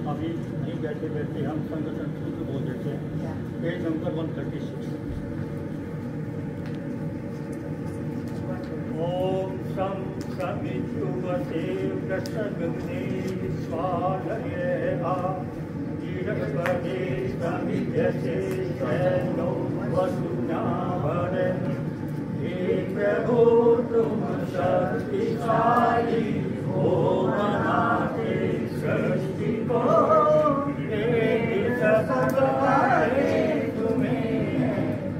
अभी नहीं बैठे बैठे हम संगठन सूत्र बोल देते हैं। Page number 136। ओम सम समित्युवते प्रसन्ने स्वालये आ ईरपदे समित्यसे सैनो वसुनाभरे हे प्रभु तुम शक्तिशाली हो मनाते सृष्टि को सबकारे तुम्हें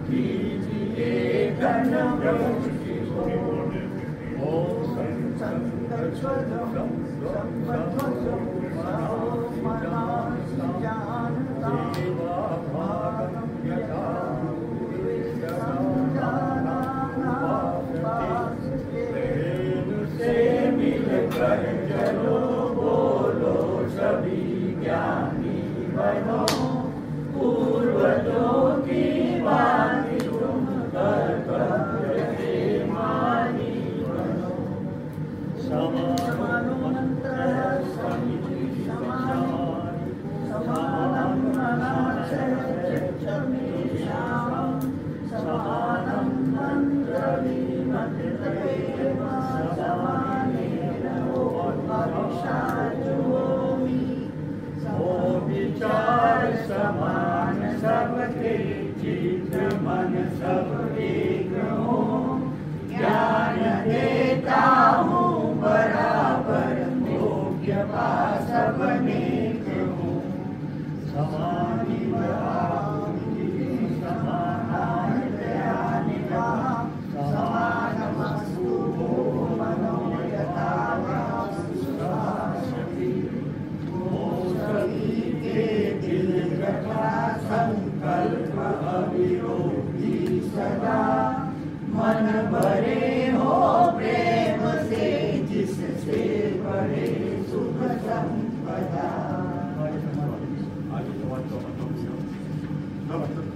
कीजिए घन प्रभु ओम चलो बोलो सभी ज्ञानी बनो पूर्वजों की बात तुम कर्तव्य से मानी बनो समान मंत्र समिति समानी समानं समानं मंत्र विमते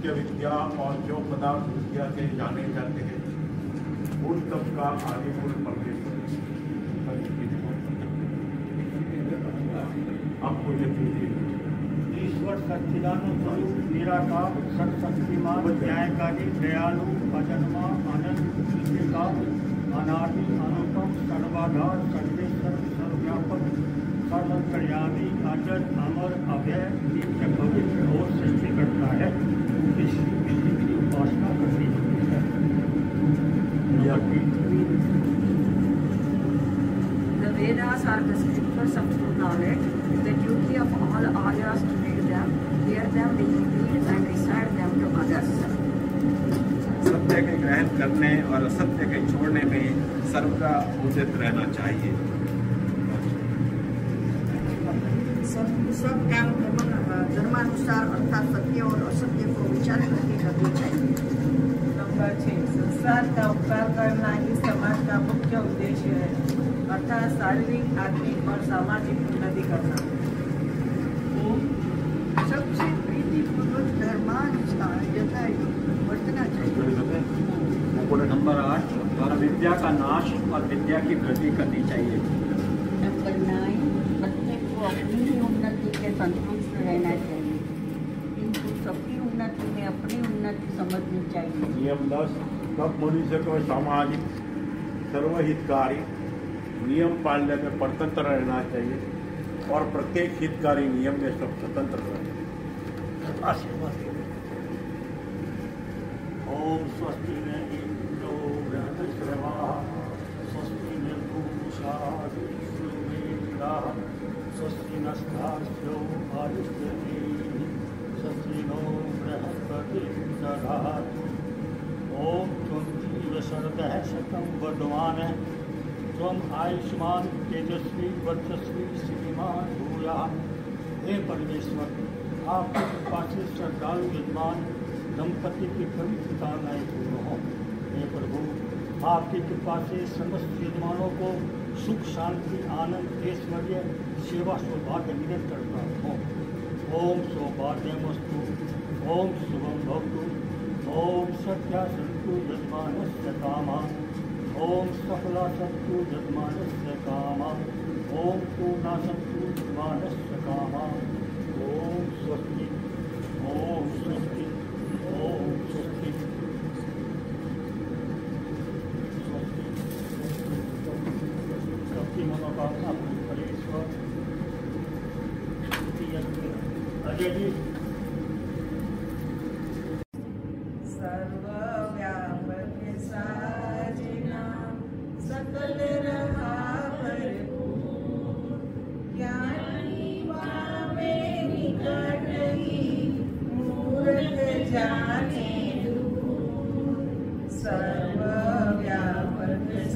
मुख्य विद्या और जो पदार्थ विद्या से जाने जाते हैं उन सबका आदि मूल परमेश्वर। आपको ये ईश्वर सच्चिदानंद स्वरूप निराकार सर्वशक्तिमान न्यायकारी दयालु अजन्मा अनंत का अनादि अनुपम सर्वाधार सर्वेश्वर सर्वव्यापक सर्वकल्याणी अजर अमर अभय नित्य पवित्र और सृष्टि करता है। इस विधि की उपासना करनी है। The Vedas are the scriptures of true knowledge. The duty of all Aryas to read them, hear them, repeat and recite them to others. सत्य के ग्रहण करने और असत्य के छोड़ने में सर्वदा उदित रहना चाहिए। सब काम धर्मानुसार अर्थात सत्य और असत्य को विचार करके करना चाहिए। नंबर 6, संसार का उपकार करना ही समाज का मुख्य उद्देश्य है, अर्थात शारीरिक, आत्मिक और सामाजिक उन्नति करना। सबसे प्रीतिपूर्वक धर्मानुसार यथायुक्त वर्तना चाहिए। नंबर 8, और विद्या का नाश और विद्या की वृद्धि करनी चाहिए। नंबर 9, प्रत्येक को अपनी ही उन्नति के संतुष्ट रहना चाहिए, किंतु सबकी उन्नति में अपनी उन्नति समझनी चाहिए। नियम 10, सब मनुष्य को सामाजिक सर्वहितकारी नियम पालने में परतंत्र रहना चाहिए और प्रत्येक हितकारी नियम में सब स्वतंत्र रहना। ओम स्वस्ति न इंद्रो बृहस्पतिर्वाः स्वस्ति न पूषा विश्ववेदाः स्वस्ति नस्तास्यो आदित्यैः स्वस्ति नो बृहस्पतिः दधातु। ओम त्वं जीव शरदः शतं वर्धमानः त्वं आयुष्मान तेजस्वी वर्चस्वी श्रीमान भूयाः। हे परमेश्वर, आपकी कृपा से श्रद्धालु यजमान दंपति की पवित्र कामनाएं पूर्ण हों। हे प्रभु, आपकी कृपा से समस्त यजमानों को सुख शांति आनंद ऐश्वर्य सेवा सौभाग्य निरंतर प्राप्त हो। ओम सौभाग्यमस्तु, ओम शुभम भवतु, ओम सत्या सन्तु यजमानस्य कामा, ओम सफला सन्तु यजमानस्य कामा, ओम पूर्णा सन्तु यजमानस्य कामा। ओम स्वस्ति, ओम स्वस्ति, ओम स्वस्ति, स्वस्ति। सबकी मनोकामना पूरी करे ईश्वर। अजय जी। सर्वव्यापक साजना सकल रहा भरपूर, ज्ञानी पावे निकट ही मूर्ख जाने दूर। सर्वव्यापक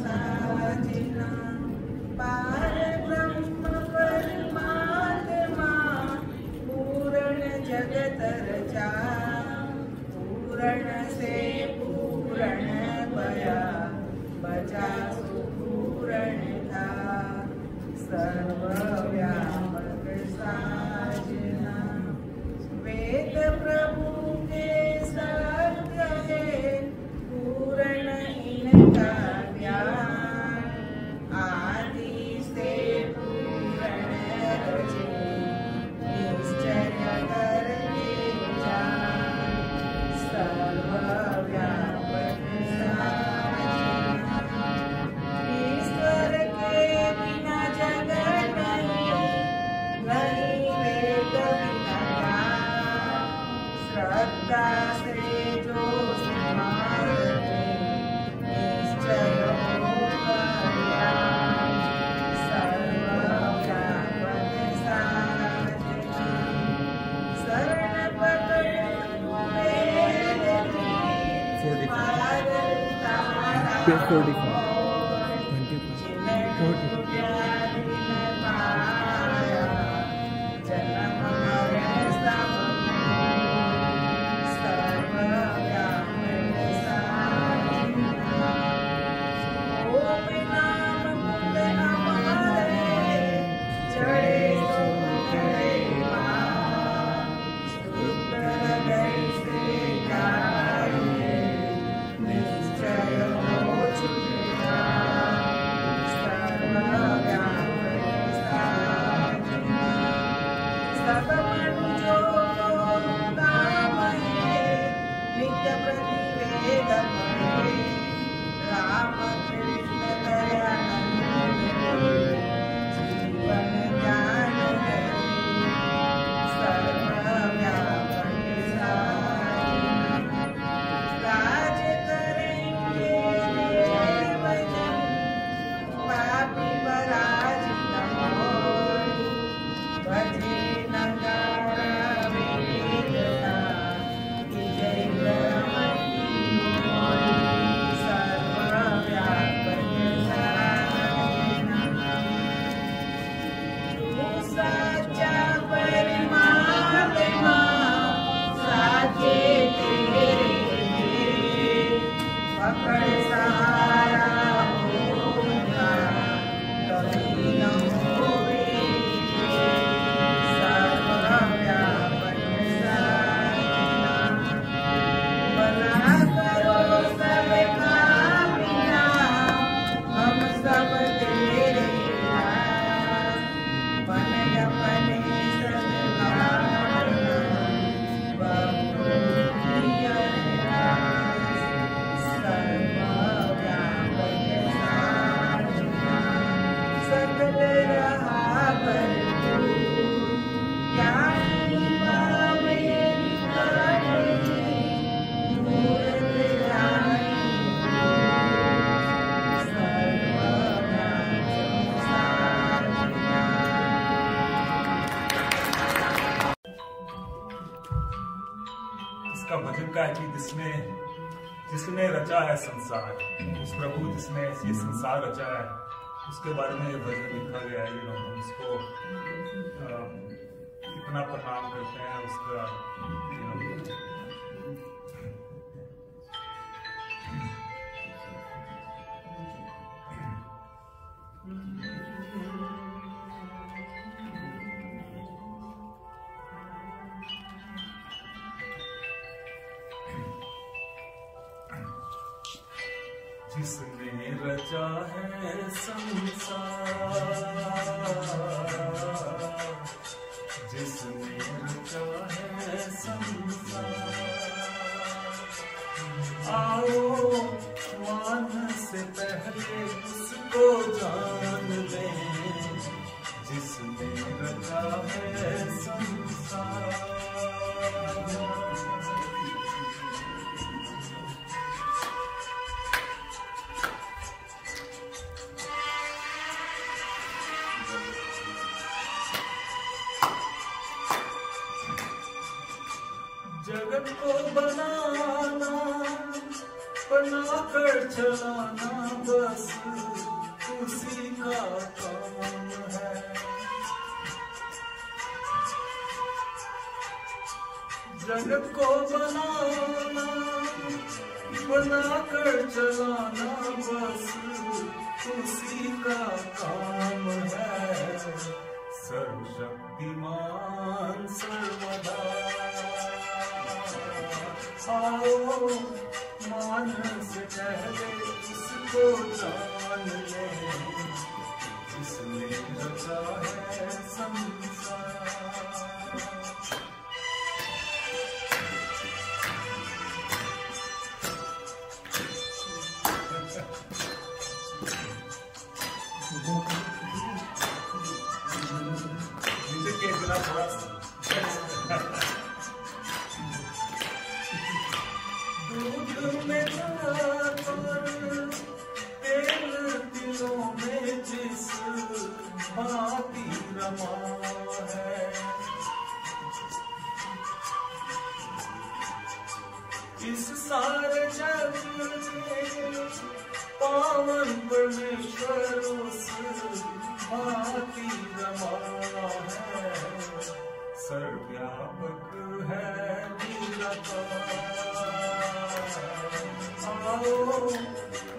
साजना पार ब्रह्म परमात्मा, पूर्ण जगत रचा, पूर्ण से पूर्ण बया, बचा सुपूर्ण था। सर्वव्यापक साजना वेद प्रभु के सत्य है, पूर्ण इनका ज्ञान, आदि से पूर्ण रचे, निश्चय करके जान। सर्वव्यापक साजना ईश्वर के बिना जगत नहीं, नहीं वेद बिना ज्ञान। श्रद्धा से जो समाधि, निश्चय हो कल्याण। सर्वव्यापक साजना शरण पकड़ वेद की, पार उतारा चढ़े का है कि जिसने रचा है संसार, उस प्रभु जिसने ये संसार रचा है, उसके बारे में ये भजन लिखा गया है। हम उसको कितना प्रणाम करते हैं उसका। जिसने रचा है संसार, जिसने रचा है संसार, आओ मान से पहले उसको जान लें, जिसने रचा है संसार। जगत को बनाना, बनाकर चलाना बस उसी का काम है। जगत को बनाना, बनाकर चलाना बस उसी का काम है। सर्वशक्तिमान सर्वदा, आओ मान से पहले इसको जान ले, जिसने रचा है संसार। म्यूजिक के बिना थोड़ा दूध में तेल दिलों में जिस भांति रमा है, इस सारे जग में पावन परमेश्वर उस भांति रमा है। सर्वव्यापक है आओ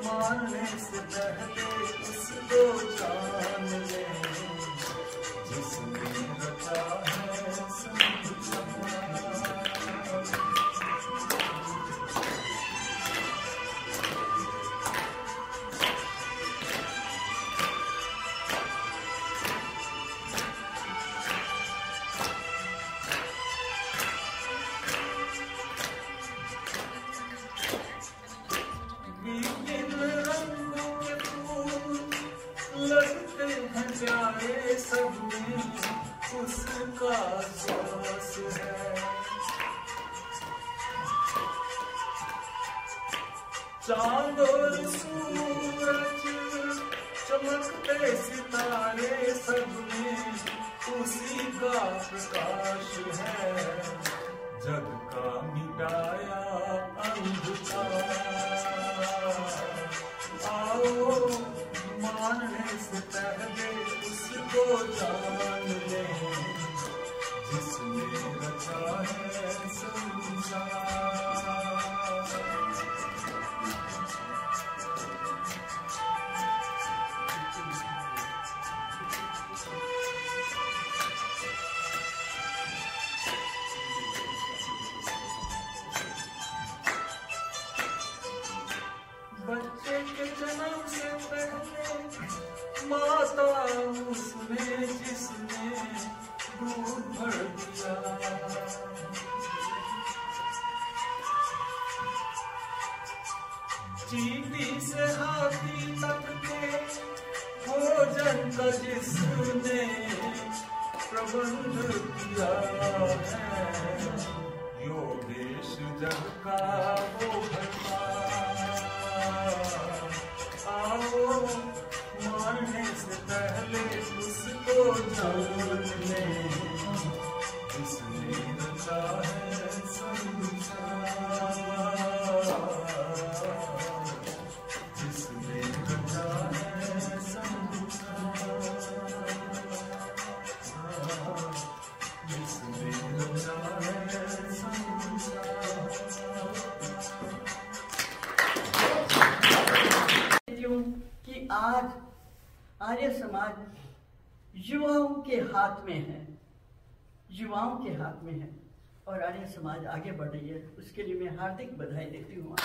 मानने से पहले उसको जान ले, जिसने रचा है संसार। लगते हैं प्यारे सब में उसका श्वास है। चांद और सूरज चमकते सितारे सब में उसी का प्रकाश है। जग का मिटाया अंधकार, आओ मानने से पहले उसको जान ले, जिसने रचा है संसार। बच्चे के जन्म से पहले माता उसने जिसने दूध भर दिया, चींटी से हाथी तक के भोजन का जिसने प्रबंध किया है। योगेश जग का वो भरता, आओ मारने से पहले उसको जान ले, जिसने रचा है संसार। आर्य समाज युवाओं के हाथ में है, युवाओं के हाथ में है और आर्य समाज आगे बढ़ रही है। उसके लिए मैं हार्दिक बधाई देती हूँ।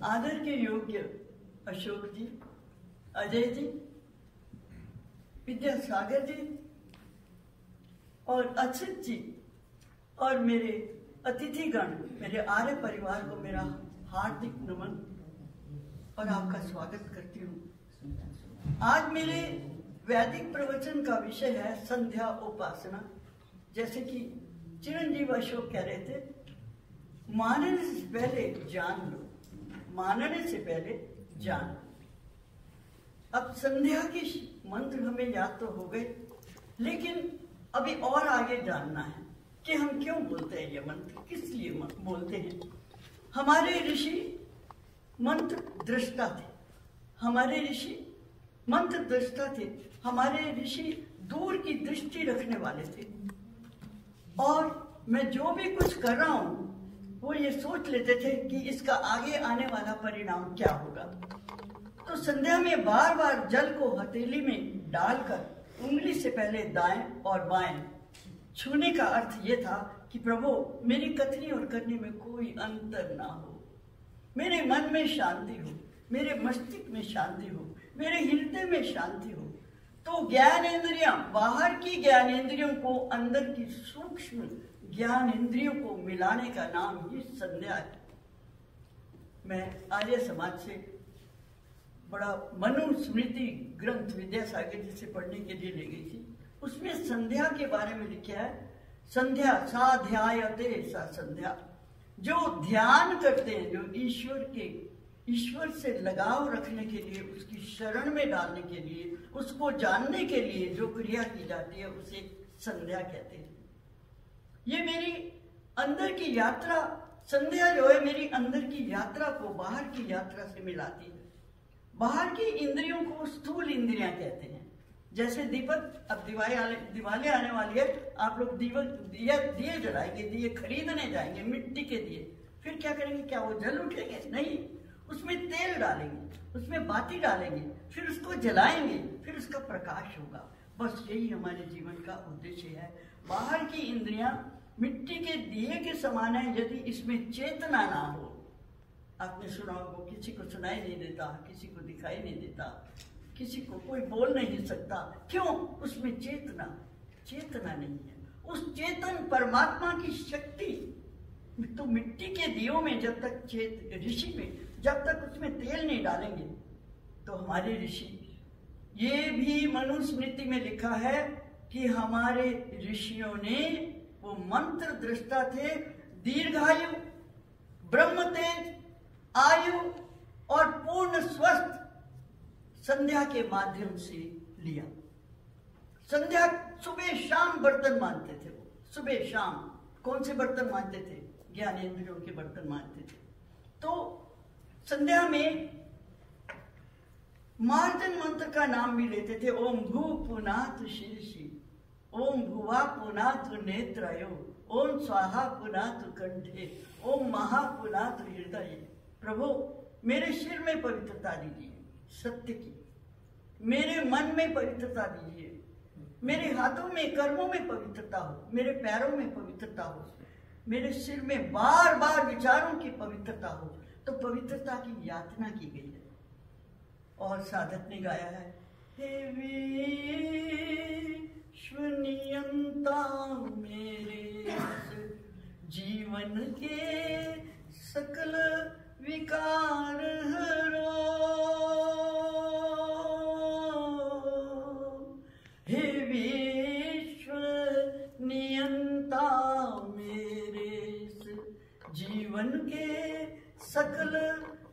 आदर के योग्य अशोक जी, अजय जी, विद्यासागर जी और अक्षित जी और मेरे अतिथिगण, मेरे आर्य परिवार को मेरा हार्दिक नमन और आपका स्वागत करती हूँ। आज मेरे वैदिक प्रवचन का विषय है संध्या उपासना। जैसे कि चिरंजीव अशोक कह रहे थे, मानने से पहले जान लो, मानने से पहले जान। अब संध्या की मंत्र हमें याद तो हो गए, लेकिन अभी और आगे जानना है कि हम क्यों बोलते हैं ये मंत्र, किस लिए बोलते हैं। हमारे ऋषि मंत्र दृष्टा थे, हमारे ऋषि मंत्र दृष्टा थे, हमारे ऋषि दूर की दृष्टि रखने वाले थे। और मैं जो भी कुछ कर रहा हूं वो ये सोच लेते थे कि इसका आगे आने वाला परिणाम क्या होगा। तो संध्या में बार बार जल को हथेली में डालकर उंगली से पहले दाएं और बाएं छूने का अर्थ ये था कि प्रभु मेरी कथनी और करनी में कोई अंतर ना हो, मेरे मन में शांति हो, मेरे मस्तिष्क में शांति हो, मेरे हृदय में शांति हो। तो ज्ञानेंद्रियां, बाहर की ज्ञानेंद्रियों को अंदर की सूक्ष्म ज्ञान इंद्रियों को मिलाने का नाम ही संध्या है। मैं आर्य समाज से बड़ा मनुस्मृति ग्रंथ विद्यासागर जी से पढ़ने के लिए ले गई थी। उसमें संध्या के बारे में लिखा है, संध्या सा ध्यायते सा संध्या, जो ध्यान करते हैं, जो ईश्वर से लगाव रखने के लिए, उसकी शरण में डालने के लिए, उसको जानने के लिए जो क्रिया की जाती है उसे संध्या कहते हैं। ये मेरी अंदर की यात्रा, संध्या जो है मेरी अंदर की यात्रा को बाहर की यात्रा से मिलाती है। बाहर की इंद्रियों को स्थूल इंद्रियां कहते हैं। जैसे दीपक, अब दिवाली आने वाली है, आप लोग दिए जलाएंगे, दिए खरीदने जाएंगे, मिट्टी के दिए, फिर क्या करेंगे? क्या वो जल उठेंगे? नहीं, उसमें तेल डालेंगे, उसमें बाती डालेंगे, फिर उसको जलाएंगे, फिर उसका प्रकाश होगा। बस यही हमारे जीवन का उद्देश्य है। बाहर की इंद्रियां मिट्टी के दिए के समान है, यदि इसमें चेतना ना हो। आपने सुना होगा, किसी को सुनाई नहीं देता, किसी को दिखाई नहीं देता, किसी को कोई बोल नहीं सकता। क्यों? उसमें चेतना नहीं है। उस चेतन परमात्मा की शक्ति तो मिट्टी के दियों में जब तक ऋषि में जब तक उसमें तेल नहीं डालेंगे, तो हमारे ऋषि, ये भी मनुस्मृति में लिखा है कि हमारे ऋषियों ने, वो मंत्र दृष्टा थे, दीर्घायु, ब्रह्म तेज, आयु और पूर्ण स्वस्थ संध्या के माध्यम से लिया। संध्या सुबह शाम बर्तन मानते थे वो, सुबह शाम। कौन से बर्तन मानते थे? ज्ञानेंद्रियों के बर्तन मानते थे। तो संध्या में मार्जन मंत्र का नाम भी लेते थे। ओम भू पुनाथ शीर्षि, ओम भुवा पुनाथ नेत्रयो, ओम स्वाहा पुनाथ कंठे, ओम महा पुनाथ हृदय। प्रभु मेरे सिर में पवित्रता दीजिए सत्य की, मेरे मन में पवित्रता दीजिए, मेरे हाथों में कर्मों में पवित्रता हो, मेरे पैरों में पवित्रता हो, मेरे सिर में बार बार विचारों की पवित्रता हो। तो पवित्रता की यातना की गई है। और साधक ने गाया है, हे विश्व नियंता मेरे जीवन के सकल विकार हरो, हे विश्व नियंता मेरे जीवन के सकल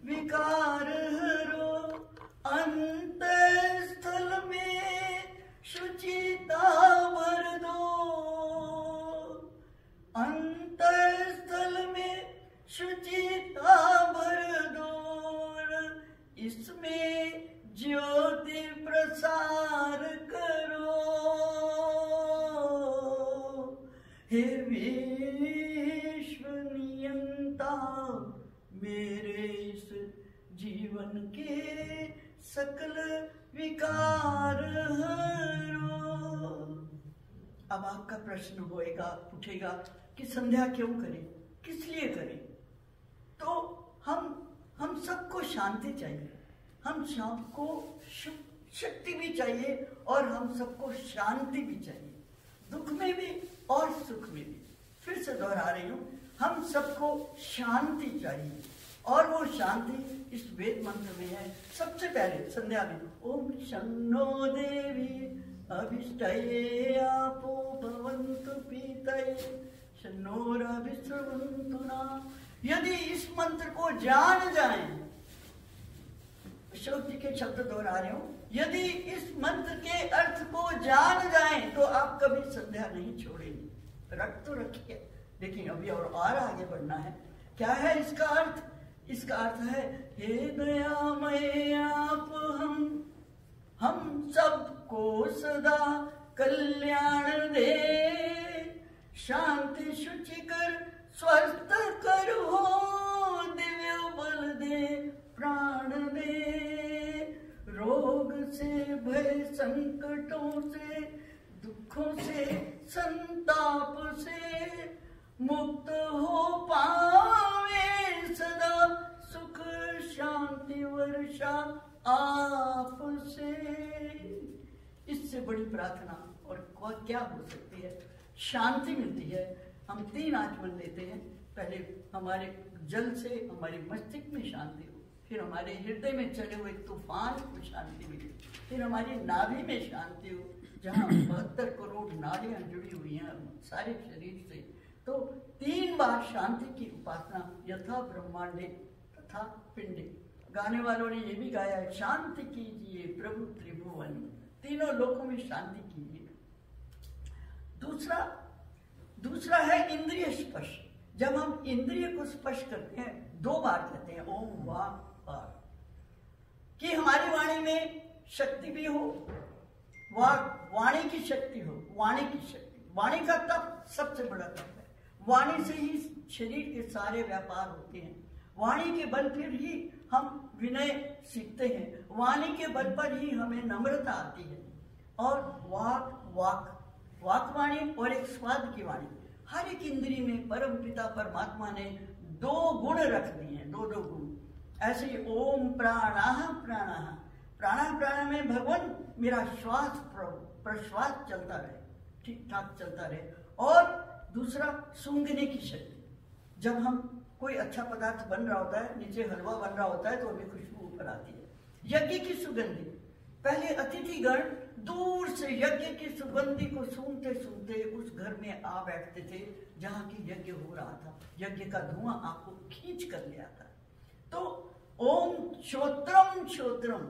विकार हरो, अंत स्थल में शुचिता भर दो, अंत स्थल में शुचिता भर दो, इसमें ज्योति प्रसार करो, हे विश्व नियंता मेरे इस जीवन के सकल विकार हरो। अब आपका प्रश्न होएगा, उठेगा कि संध्या क्यों करें, किस लिए करें? तो हम सबको शांति चाहिए, हम सबको शक्ति भी चाहिए और हम सबको शांति भी चाहिए, दुख में भी और सुख में भी। फिर से दोहरा रही हूं, हम सबको शांति चाहिए और वो शांति इस वेद मंत्र में है। सबसे पहले संध्या में ओम शन्नो देवी अभिष्टये आपो भवन्तु पीतये शन्नोरभिस्रवन्तु नः। यदि इस मंत्र को जान जाएं, अशोक जी के शब्द दोहरा रहे हो, यदि इस मंत्र के अर्थ को जान जाएं तो आप कभी संध्या नहीं छोड़ेंगे। रख तो रखिए, लेकिन अभी और आगे बढ़ना है। क्या है इसका अर्थ? इसका अर्थ है, हे दयामय आप हम सबको सदा कल्याण दे, शांति शुचि कर स्वस्थ कर हो, दिव्य बल दे प्राण दे, रोग से भय संकटों से दुखों से संताप से मुक्त हो पावे सदा, सुख शांति वर्षा आप से। इससे बड़ी प्रार्थना और क्या हो सकती है? शांति मिलती है। हम 3 आचमन लेते हैं। पहले हमारे जल से हमारे मस्तिष्क में शांति हो, फिर हमारे हृदय में चले हुए तूफान को शांति मिले, फिर हमारी नाभि में शांति हो, जहाँ 72 करोड़ नाड़ियाँ जुड़ी हुई हैं सारे शरीर से। तो 3 बार शांति की उपासना, यथा ब्रह्मांडे तथा पिंडे। गाने वालों ने ये भी गाया है, शांति कीजिए प्रभु त्रिभुवन, तीनों लोकों में शांति कीजिए। दूसरा है इंद्रिय स्पर्श। जब हम इंद्रिय को स्पर्श करते हैं, 2 बार कहते हैं ओम वाक पार, कि हमारी वाणी में शक्ति भी हो, वाणी की शक्ति हो, वाणी की शक्ति। वाणी का तप सबसे बड़ा तप है। वाणी से ही शरीर के सारे व्यापार होते हैं। वाणी के बल पर ही हम विनय सीखते हैं, वाणी के बल पर ही हमें नम्रता आती है। और वाक वाणी और एक स्वाद की वाणी। हर एक इंद्री में परम पिता परमात्मा ने 2 गुण रख दिए हैं, 2 गुण। ऐसे ही ओम प्राणाः प्राणाः, प्राणा में भगवान मेरा श्वास प्रश्वास चलता रहे, ठीक ठाक चलता रहे। और दूसरा सूंघने की शक्ति। जब हम कोई अच्छा पदार्थ बन रहा होता है, नीचे हलवा बन रहा होता है, तो हमें खुशबू ऊपर आती है। यज्ञ की सुगंधी, पहले अतिथिगण दूर से यज्ञ की सुगंधी को सूंघते सूंघते उस घर में आ बैठते थे जहाँ की यज्ञ हो रहा था। यज्ञ का धुआं आपको खींच कर ले आता। तो ओम श्रोत्रम श्रोत्रम,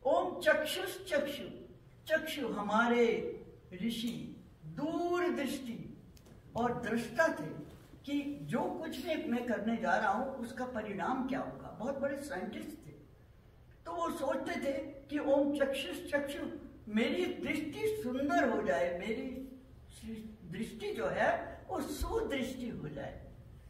ओम चक्षुष चक्षु, चक्षु हमारे ऋषि दूर दृष्टि और दृष्टा थे कि जो कुछ भी मैं करने जा रहा हूं उसका परिणाम क्या होगा। बहुत बड़े साइंटिस्ट थे, तो वो सोचते थे कि ओम चक्षुष चक्षु, मेरी दृष्टि सुंदर हो जाए, मेरी दृष्टि जो है वो सुदृष्टि हो जाए,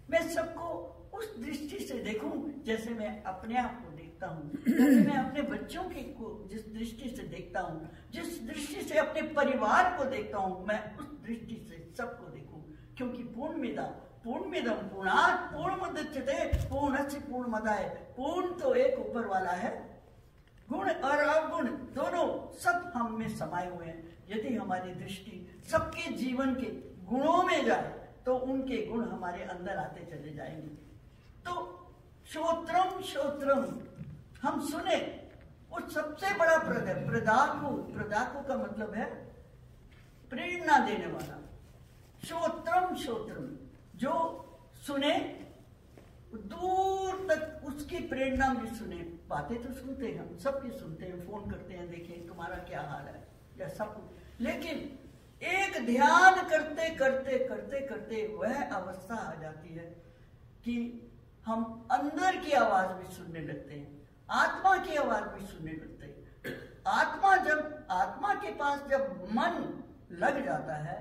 मैं सबको उस दृष्टि से देखूं जैसे मैं अपने आप को देखता हूँ, जैसे मैं अपने बच्चों को जिस दृष्टि से देखता हूँ, जिस दृष्टि से अपने परिवार को देखता हूँ, मैं उस दृष्टि से सबको देखूं। क्योंकि पूर्णमिदं पूर्णात् पूर्णमुदच्यते पूर्णस्य पूर्णमदाय। पूर्ण तो एक ऊपर वाला है, गुण और अवगुण दोनों सब हम में समाये हुए हैं। यदि हमारी दृष्टि सबके जीवन के गुणों में जाए तो उनके गुण हमारे अंदर आते चले जाएंगे। तो श्रोत्रम हम सुने, वो सबसे बड़ा प्रद है। प्रदाकु का मतलब है प्रेरणा देने वाला। श्रोत्रम जो सुने दूर तक उसकी प्रेरणा भी सुने। बातें तो सुनते हैं, हम सबकी सुनते हैं, फोन करते हैं, देखें तुम्हारा क्या हाल है या सब कुछ, लेकिन एक ध्यान करते करते करते करते वह अवस्था आ जाती है कि हम अंदर की आवाज भी सुनने लगते हैं, आत्मा की आवाज भी सुनने लगते हैं। आत्मा के पास जब मन लग जाता है,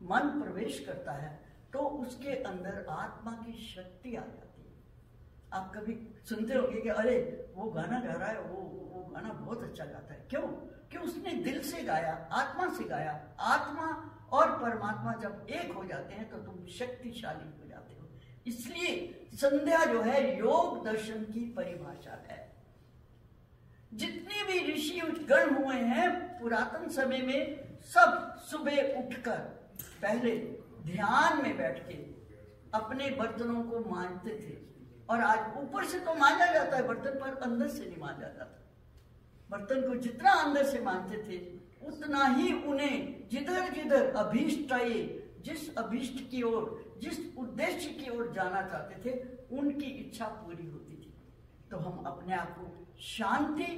मन प्रवेश करता है, तो उसके अंदर आत्मा की शक्ति आ जाती है। आप कभी सुनते होंगे कि अरे वो गाना गा रहा है, वो गाना बहुत अच्छा गाता है। क्यों? कि उसने दिल से गाया, आत्मा से गाया। आत्मा और परमात्मा जब एक हो जाते हैं तो तुम शक्तिशाली हो जाते हो। इसलिए संध्या जो है योग दर्शन की परिभाषा है। जितने भी ऋषि गण हुए हैं पुरातन समय में, सब सुबह उठकर पहले ध्यान में बैठ के अपने बर्तनों को मांजते थे। और आज ऊपर से तो मांजा जाता है बर्तन, पर अंदर से नहीं मांजा जाता। बर्तन को जितना अंदर से मांजते थे उतना ही उन्हें जिधर जिधर अभीष्ट आए, जिस अभीष्ट की ओर, जिस उद्देश्य की ओर जाना चाहते थे, उनकी इच्छा पूरी होती थी। तो हम अपने आप को शांति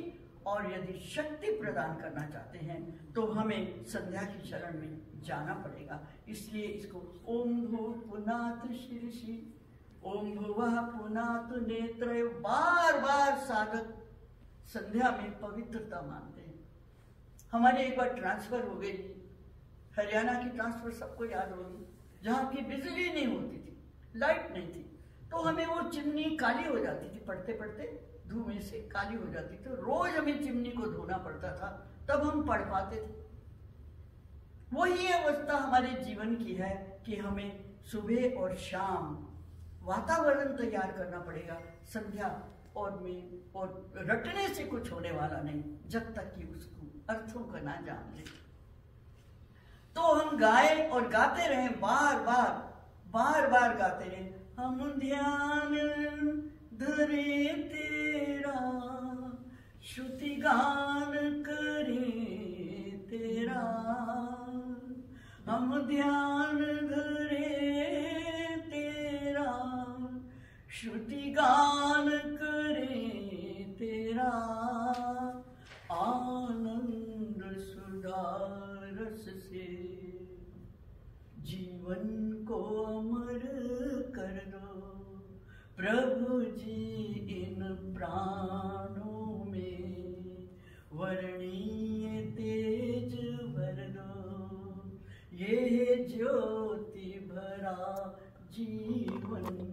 और यदि शक्ति प्रदान करना चाहते हैं तो हमें संध्या की शरण में जाना पड़ेगा। इसलिए इसको ओम भू पुनात शीर्षि, ओम भुवः पुनात नेत्र, बार बार साधक संध्या में पवित्रता मानते हैं। हमारे एक बार ट्रांसफर हो गई, हरियाणा की ट्रांसफर सबको याद होगी, जहाँ की बिजली नहीं होती थी, लाइट नहीं थी, तो हमें वो चिमनी काली हो जाती थी, पढ़ते पढ़ते धुएं से काली हो जाती थी। रोज हमें चिमनी को धोना पड़ता था, तब हम पढ़ पाते थे। वही अवस्था हमारे जीवन की है कि हमें सुबह और शाम वातावरण तैयार करना पड़ेगा। संध्या और रटने से कुछ होने वाला नहीं, जब तक कि उसको अर्थों का ना जान ले। तो हम गाएं और गाते रहें, बार बार गाते रहें। हम ध्यान धरे तेरा, श्रुति गान करे तेरा। हम ध्यान धरे तेरा, श्रुति गान करे तेरा। आनंद सुधा रस से जीवन को अमर कर दो प्रभु जी। इन प्राणों में वर्णीय तेज भर दो, ये ज्योति भरा जीवन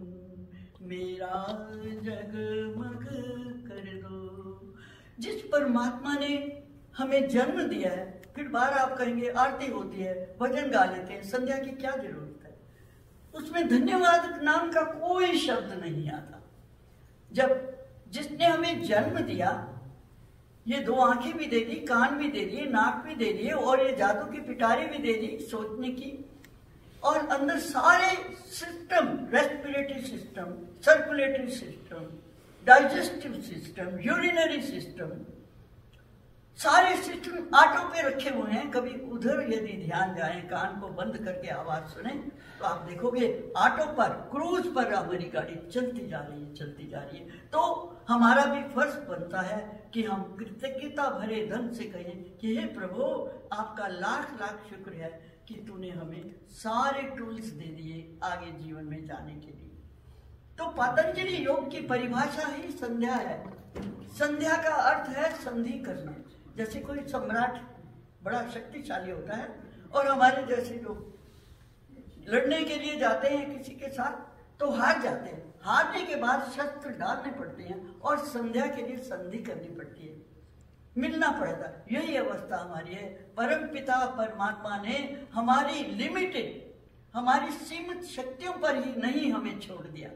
मेरा जगमग कर दो। जिस परमात्मा ने हमें जन्म दिया है, फिर बार आप कहेंगे आरती होती है, भजन गा लेते हैं, संध्या की क्या जरूरत है? उसमें धन्यवाद नाम का कोई शब्द नहीं आता। जब जिसने हमें जन्म दिया, ये दो आंखें भी दे दी, कान भी दे दिए, नाक भी दे दिए, और ये जादू की पिटारी भी दे दी सोचने की, और अंदर सारे system, respiratory system, circulatory system, digestive system, urinary system, सारे सिस्टम ऑटो पे रखे हुए हैं। कभी उधर यदि ध्यान जाए, कान को बंद करके आवाज सुने, तो आप देखोगे ऑटो पर, क्रूज पर हमारी गाड़ी चलती जा रही है, चलती जा रही है। तो हमारा भी फर्ज बनता है कि हम कृतज्ञता भरे ढंग से कहें कि हे प्रभु, आपका लाख लाख शुक्र है कि तूने हमें सारे टूल्स दे दिए आगे जीवन में जाने के लिए। तो पतंजलि योग की परिभाषा ही संध्या है। संध्या का अर्थ है संधि करना। जैसे कोई सम्राट बड़ा शक्तिशाली होता है और हमारे जैसे लोग लड़ने के लिए जाते हैं किसी के साथ, तो हार जाते हैं। हारने के बाद शस्त्र डालने पड़ते हैं और संध्या के लिए संधि करनी पड़ती है, मिलना पड़ता है। यही अवस्था हमारी है। परम पिता परमात्मा ने हमारी लिमिटेड, हमारी सीमित शक्तियों पर ही नहीं हमें छोड़ दिया।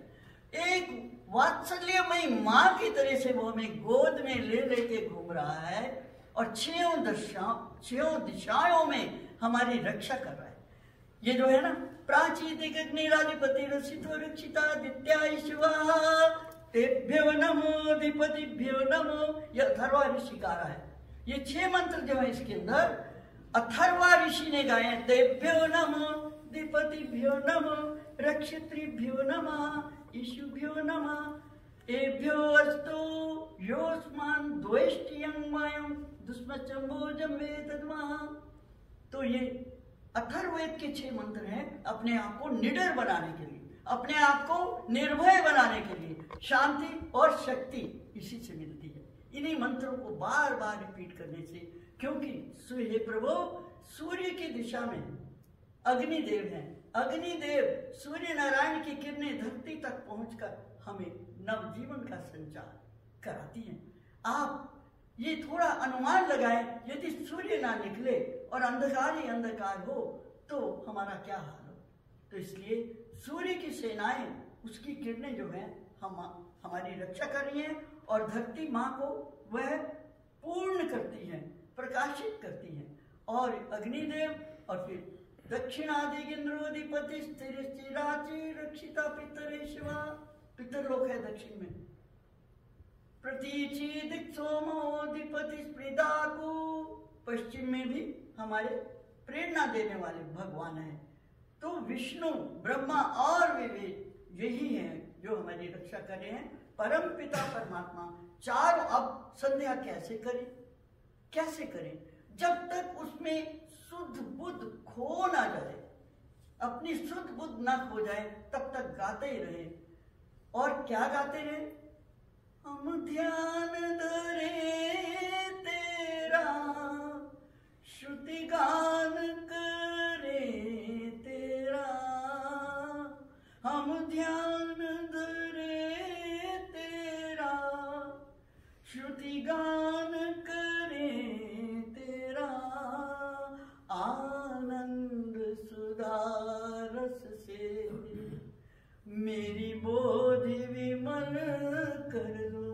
एक वात्सल्यमयी माँ की तरह से वो हमें गोद में ले लेके घूम रहा है और छयों दिशाओं में हमारी रक्षा कर रहा है। ये जो है ना, प्राचीदिक अग्निराधिपति रसितो रक्षितादित्याय शिवा तेभ्यो नमो अधिपतिभ्यो नमो, यह अथर्वा ऋषि गा रहा है। ये 6 मंत्र जो है इसके अंदर अथर्वा ऋषि ने गाए हैं। तेभ्यो नमो अधिपतिभ्यो नमो रक्षितृभ्यो नमः ईशुभ्यो नमः एभ्यो अस्तु योस्मान द्वेष्टियं मायं दुष्मचंबोजं वेदद्मः। तो ये अथर्ववेद के 6 मंत्र हैं अपने आप को निडर बनाने के लिए, अपने आप को निर्भय बनाने के लिए। शांति और शक्ति इसी से मिलती है, इन्हीं मंत्रों को बार बार रिपीट करने से। क्योंकि सूर्य प्रभु सूर्य की दिशा में अग्निदेव हैं। अग्निदेव सूर्य नारायण की किरणें धरती तक पहुंचकर हमें नवजीवन का संचार कराती हैं। आप ये थोड़ा अनुमान लगाएं, यदि सूर्य ना निकले और अंधकार ही अंधकार हो तो हमारा क्या हाल हो। तो इसलिए सूर्य की सेनाएं, उसकी किरणें जो हैं हमारी रक्षा कर रही हैं और धरती माँ को वह पूर्ण करती हैं, प्रकाशित करती हैं। और अग्निदेव और फिर दक्षिणादिगिंद्रोधिपति स्थिर स्थिराची रक्षिता पितरे शिवा, पितरलोक है दक्षिण में। प्रतीचि दिक्सोमोधिपति स्पृदाकु, पश्चिम में भी हमारे प्रेरणा देने वाले भगवान हैं। तो विष्णु, ब्रह्मा और विवेक यही हैं जो हमारी रक्षा कर रहे हैं। परम पिता परमात्मा चारों। अब संध्या कैसे करें, कैसे करें? जब तक उसमें शुद्ध बुद्ध खो ना जाए, अपनी शुद्ध बुद्ध ना खो जाए, तब तक गाते ही रहे। और क्या गाते रहे? हम ध्यान धरे तेरा, श्रुति गान करे तेरा, हम ध्यान धरे तेरा, श्रुति गान करे तेरा, आनंद सुधा रस से मेरी बोधि विमल कर लो।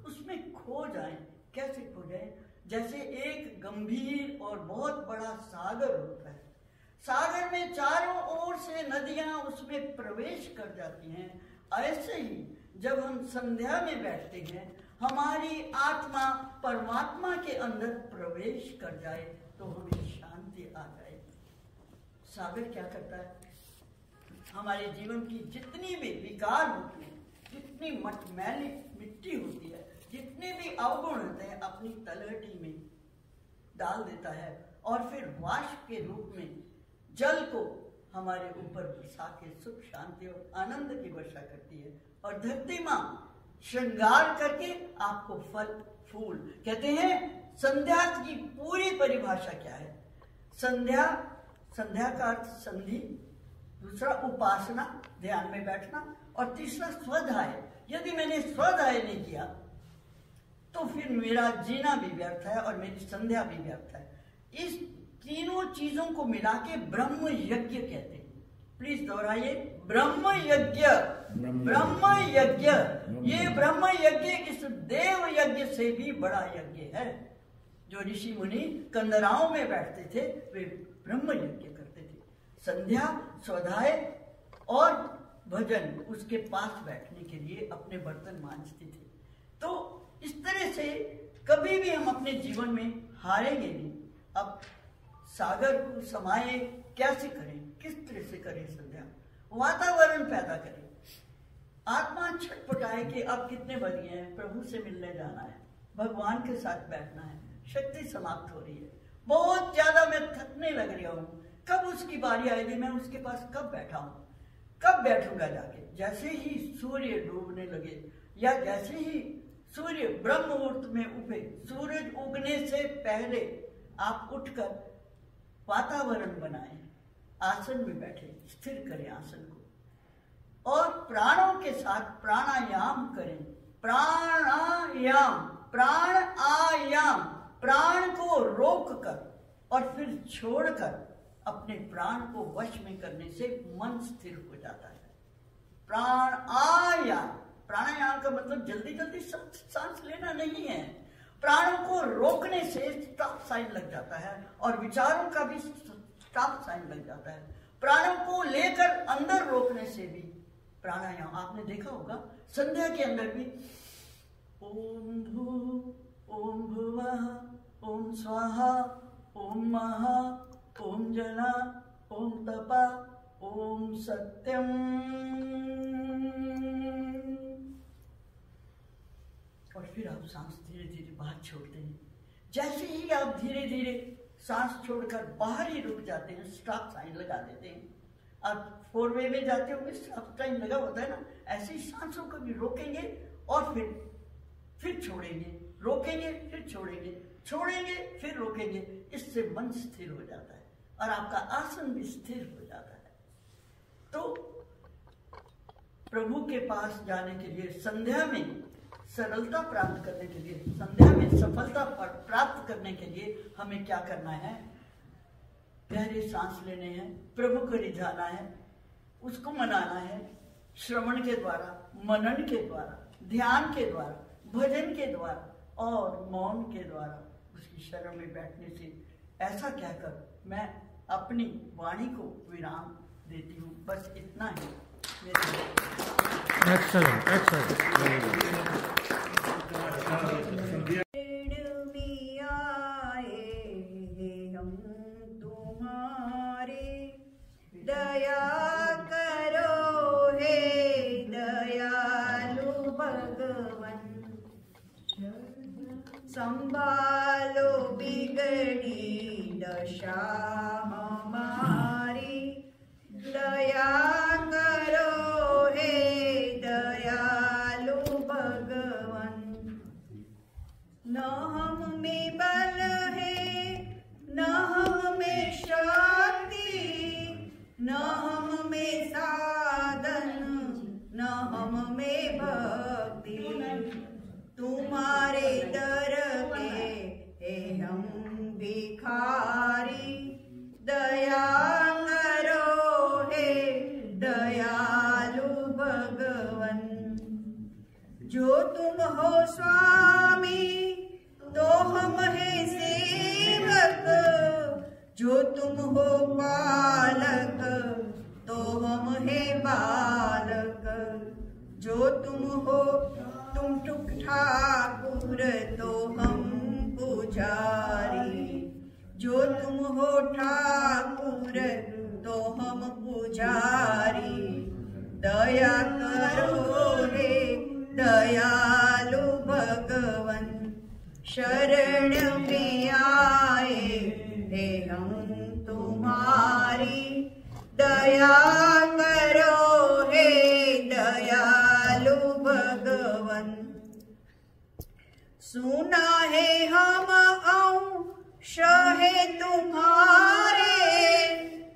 उसमें खो जाए। कैसे खो जाए? जैसे एक गंभीर और बहुत बड़ा सागर होता है, सागर में चारों ओर से नदियां उसमें प्रवेश कर जाती हैं। ऐसे ही जब हम संध्या में बैठते हैं, हमारी आत्मा परमात्मा के अंदर प्रवेश कर जाए तो हमें शांति आ जाए। सागर क्या करता है? हमारे जीवन की जितनी भी विकार होती है, जितनी मटमैली मिट्टी होती है, जितने भी अवगुण होते हैं, अपनी तलहटी में डाल देता है और फिर वाष्प के रूप में जल को हमारे ऊपर बरसा के सुख शांति और आनंद की वर्षा करती है। और धरती माँ श्रृंगार करके आपको फल फूल। कहते हैं संध्या की पूरी परिभाषा क्या है? संध्या, संध्या का अर्थ संधि, दूसरा उपासना, ध्यान में बैठना, और तीसरा स्वाध्याय। यदि मैंने स्वाध्याय नहीं किया तो फिर मेरा जीना भी व्यर्थ है और मेरी संध्या भी व्यर्थ है। इस तीनों चीजों को मिला के ब्रह्म यज्ञ कहते हैं। प्लीज दोहराइए, ब्रह्म यज्ञ, ब्रह्म यज्ञ। ये ब्रह्म यज्ञ इस देव यज्ञ से भी बड़ा यज्ञ है। जो ऋषि मुनि कंदराओं में बैठते थे वे ब्रह्म यज्ञ करते थे। संध्या, स्वाध्याय और भजन, उसके पास बैठने के लिए अपने बर्तन मांजते थे। तो इस तरह से कभी भी हम अपने जीवन में हारेंगे नहीं। अब सागर को समाये कैसे करें, किस तरह से करें? संध्या, वातावरण पैदा करें। आत्मा छटपटाए कि अब कितने बज गए हैं, प्रभु से मिलने जाना है, भगवान के साथ बैठना है, शक्ति समाप्त हो रही है, बहुत ज्यादा मैं थकने लग रहा हूँ, कब उसकी बारी आएगी, मैं उसके पास कब बैठा हूँ, कब बैठूंगा जाके। जैसे ही सूर्य डूबने लगे या जैसे ही सूर्य ब्रह्म मुहूर्त में उगे, सूरज उगने से पहले आप उठकर वातावरण बनाएं, आसन में बैठे, स्थिर करें आसन को और प्राणों के साथ प्राणायाम करें। प्राणायाम, प्राण आयाम, प्राण को रोककर और फिर छोड़कर अपने प्राण को वश में करने से मन स्थिर हो जाता है। प्राण आयाम, प्राणायाम का मतलब जल्दी जल्दी सांस लेना नहीं है। प्राणों को रोकने से स्टॉप साइन लग जाता है और विचारों का भी स्टॉप साइन लग जाता है। प्राणों को लेकर अंदर रोकने से भी प्राणायाम, आपने देखा होगा संध्या के अंदर भी ओम भू ओम भुवः ओम स्वाहा ओम महा ओम जना ओम तपा ओम सत्यम, और फिर आप सांस धीरे धीरे बाहर छोड़ते हैं। जैसे ही आप धीरे धीरे सांस छोड़कर बाहर ही रुक जाते हैं, स्टॉप साइन लगा देते हैं। आप 4 वे में जाते होंगे, स्टॉप साइन लगा होता है ना, ऐसे ही सांसों को भी रोकेंगे और फिर छोड़ेंगे, रोकेंगे फिर छोड़ेंगे, छोड़ेंगे फिर रोकेंगे। इससे मन स्थिर हो जाता है और आपका आसन भी स्थिर हो जाता है। तो प्रभु के पास जाने के लिए, संध्या में सरलता प्राप्त करने के लिए, संध्या में सफलता प्राप्त करने के लिए हमें क्या करना है? गहरे सांस लेने हैं, प्रभु को रिझाना है, उसको मनाना है, श्रवण के द्वारा, मनन के द्वारा, ध्यान के द्वारा, भजन के द्वारा और मौन के द्वारा उसकी शरण में बैठने से। ऐसा कहकर मैं अपनी वाणी को विराम देती हूँ। बस इतना ही एक्सेलेंट, एक्सेलेंट। दया करो हे दयालु भगवन, संभालो बिगड़ी दशा हमारी। दया करो हे दयालु भगवन, न हम में बल है न हम में शक्ति, न हम में साधन न हम में भक्ति। तुम्हारे दर के हे हम भिखारी। दया करो हे दयालु भगवन, जो तुम हो स्वामी तो हम है सेवक, जो तुम हो पालक तो हम है बालक, जो तुम हो तुम ठाकुर तो हम पुजारी, जो तुम हो ठाकुर तो हम पुजारी। दया करो हे दयालु भगवन, शरण में आए हे हम तुम्हारी। दया करो हे दयालु भगवन, सुना है हम अंश है तुम्हारे,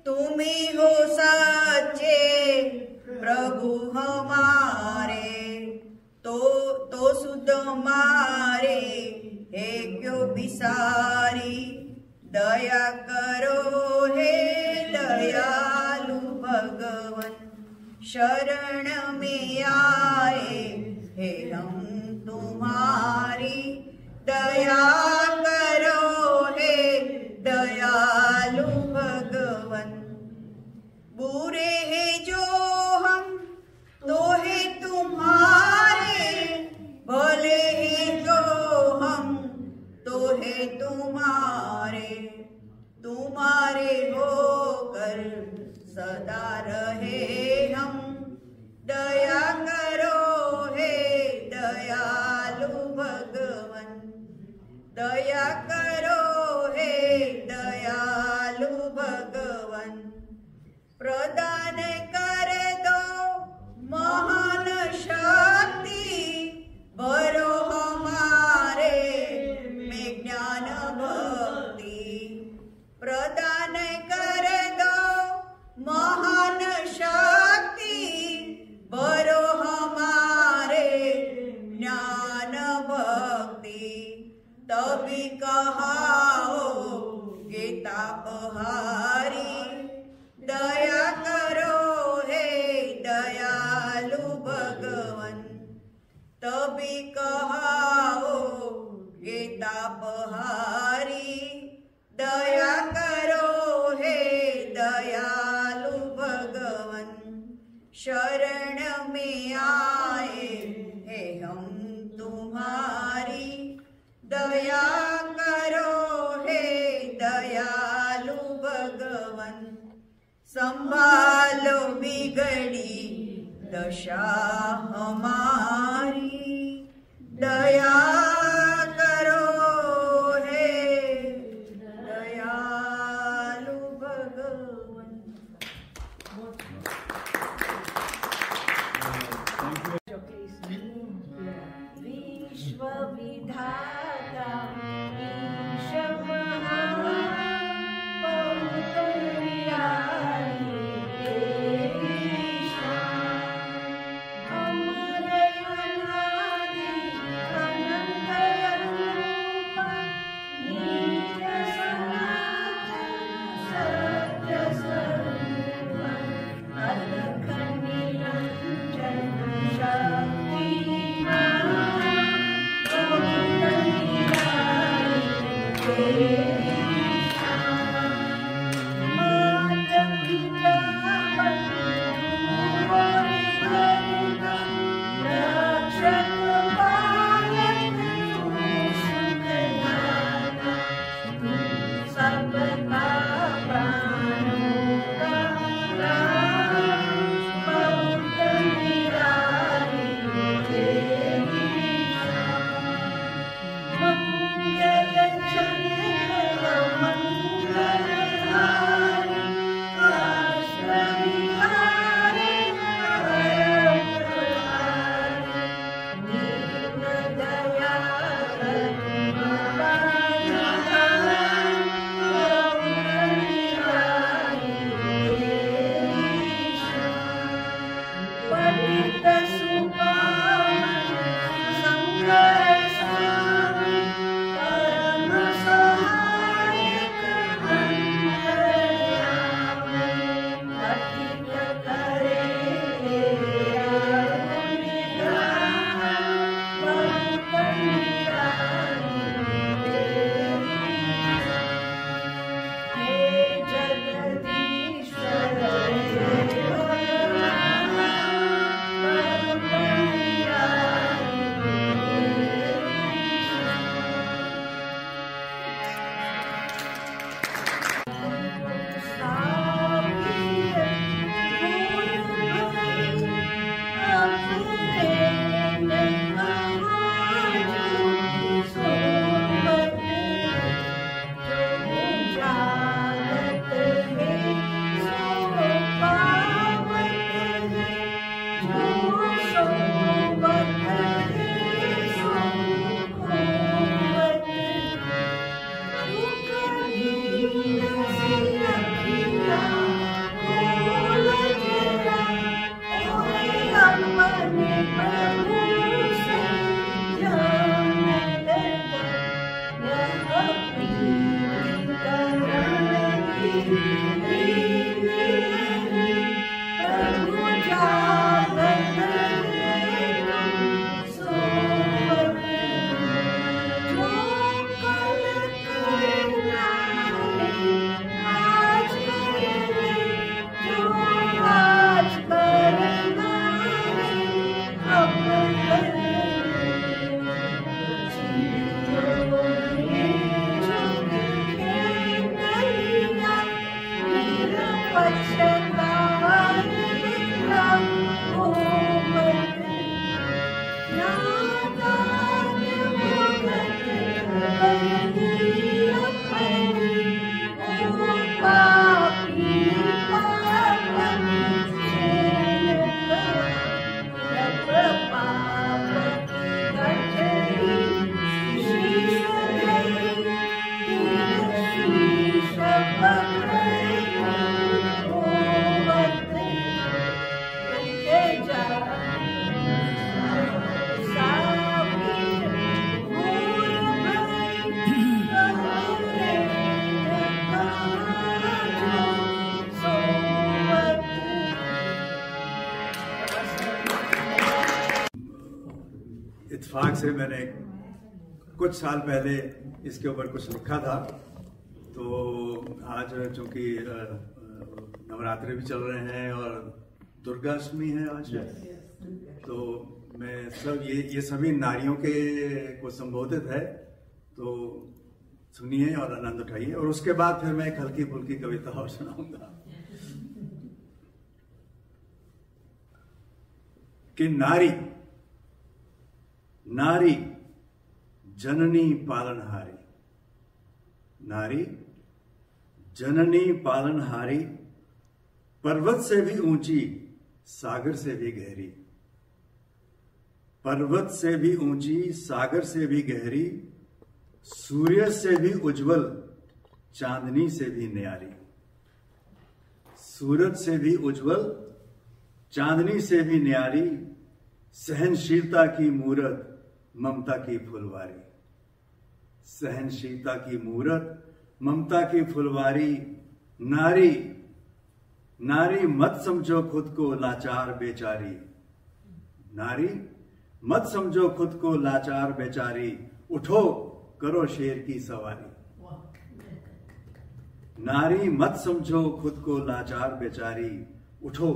तुम्ही हो सच्चे प्रभु हमारे। तो सुध मारे हे क्यों बिसारी। दया करो हे दयालु भगवन, शरण में आए हे हम तुम्हारी। दया करो हे दयालु भगवन, बुरे हैं जो हम तो है तुम्हारे, भले हैं जो हम तो है तुम्हारे। तुम्हारे होकर सदा रहे हम। दया करो हे दयालु भगवन, दया करो हे दयालु भगवन। प्रदान कर दो महान शक्ति, भरो हमारे में ज्ञान भक्ति। प्रदान कर दो महान शक्ति, तभी कहाओ गे तापहारी, दया करो हे दयालु भगवन, तभी कहाओ गे तापहारी, दया करो हे दयालु भगवन, शरण में आए हे हम तुम्हारी, दया करो हे दयालु भगवन, संभालो बिगड़ी दशा हमारी, दया करो हे दयालु भगवन। विश्व विधाता ईश महान, बहुत न्यारी तेरी शान, अमर अनादि अनंत अरूप, नीर सनातन सत्य स्वरूप, अलख निरंजन शक्तिमान, बहुत न्यारी तेरी शान, मात पिता बंधु और परिजन, रक्षक पालक तू सुखदाता, तू सबका प्राणों का प्राण, बहुत निराली तेरी शान, मंगल चंद्र से मैंने कुछ साल पहले इसके ऊपर कुछ लिखा था। तो आज चूंकि नवरात्रि भी चल रहे हैं और दुर्गाष्टमी है आज, तो मैं सब ये सभी नारियों के को संबोधित है, तो सुनिए और आनंद उठाइए। और उसके बाद फिर मैं एक हल्की फुल्की कविता और सुनाऊंगा कि नारी नारी जननी पालनहारी, नारी जननी पालनहारी, पर्वत से भी ऊंची सागर से भी गहरी, पर्वत से भी ऊंची सागर से भी गहरी, सूर्य से भी उज्जवल चांदनी से भी न्यारी, सूरज से भी उज्जवल चांदनी से भी न्यारी, सहनशीलता की मूरत ममता की फुलवारी, सहनशीलता की मूरत ममता की फुलवारी, नारी नारी मत समझो खुद को लाचार बेचारी, नारी मत समझो खुद को लाचार बेचारी, उठो करो शेर की सवारी, नारी मत समझो खुद को लाचार बेचारी, उठो